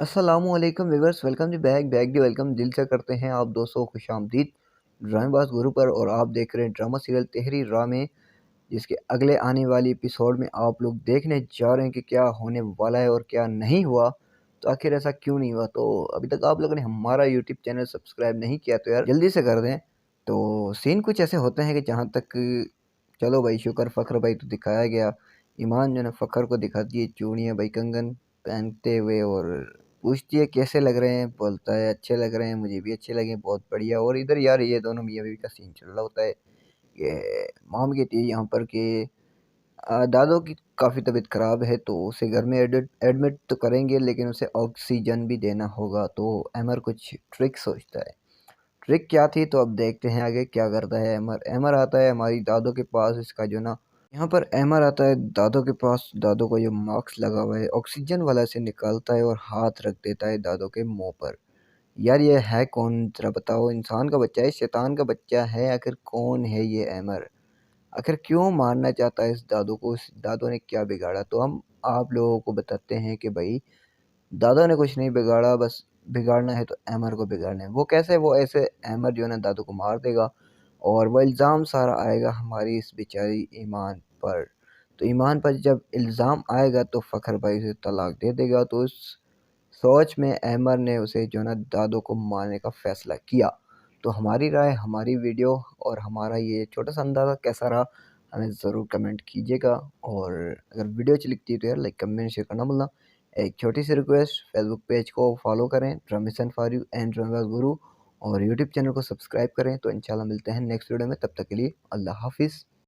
अस्सलामुअलैकुम viewers, welcome जी back back जी welcome दिल से करते हैं आप दोस्तों खुशामदीद ड्रामेबाज गुरु पर। और आप देख रहे हैं ड्रामा सीरियल तेहरी ड्रामे, जिसके अगले आने वाली एपिसोड में आप लोग देखने जा रहे हैं कि क्या होने वाला है और क्या नहीं हुआ। तो आखिर ऐसा क्यों नहीं हुआ? तो अभी तक आप लोगों ने हमारा यूट्यूब चैनल सब्सक्राइब नहीं किया तो यार जल्दी से कर दें। तो सीन कुछ ऐसे होते हैं कि जहाँ तक चलो भाई शुक्र फ़ख्र भाई तो दिखाया गया। ईमान जो है फ़ख्र को दिखा दिए चूड़ियाँ भाई कंगन पहनते हुए, और पूछती है कैसे लग रहे हैं, बोलता है अच्छे लग रहे हैं, मुझे भी अच्छे लगे, बहुत बढ़िया। और इधर यार ये दोनों मियाँ बीवी का सीन चल रहा होता है। ये मॉम कहती है यहाँ पर कि दादो की काफ़ी तबीयत ख़राब है तो उसे घर में एडमिट एडमिट तो करेंगे, लेकिन उसे ऑक्सीजन भी देना होगा। तो अमर कुछ ट्रिक सोचता है। ट्रिक क्या थी तो अब देखते हैं आगे क्या करता है अमर। अमर आता है हमारी दादो के पास, इसका जो ना यहाँ पर अमर आता है दादो के पास। दादो को जो मास्क लगा हुआ है ऑक्सीजन वाला से निकालता है और हाथ रख देता है दादो के मुंह पर। यार ये है कौन जरा बताओ? इंसान का बच्चा है, शैतान का बच्चा है? आखिर कौन है ये अमर? आखिर क्यों मारना चाहता है इस दादू को? इस दादू ने क्या बिगाड़ा? तो हम आप लोगों को बताते हैं कि भाई दादू ने कुछ नहीं बिगाड़ा, बस बिगाड़ना है तो अमर को बिगाड़ना है। वो कैसे? वो ऐसे अमर जो है ना दादू को मार देगा और वो इल्ज़ाम सारा आएगा हमारी इस बेचारी ईमान पर। तो ईमान पर जब इल्ज़ाम आएगा तो फ़ख्र भाई उसे तलाक दे देगा। तो उस सोच में अमर ने उसे जो है ना दादू को मारने का फ़ैसला किया। तो हमारी राय, हमारी वीडियो और हमारा ये छोटा सा अंदाज़ा कैसा रहा, हमें ज़रूर कमेंट कीजिएगा। और अगर वीडियो अच्छी लगती है तो यार लाइक कमेंट शेयर करना भूलना। एक छोटी सी रिक्वेस्ट, फेसबुक पेज को फॉलो करें ड्रामेसन फॉर यू एंड ड्रामेबाज गुरु, और यूट्यूब चैनल को सब्सक्राइब करें। तो इंशाल्लाह मिलते हैं नेक्स्ट वीडियो में, तब तक के लिए अल्लाह हाफिज़।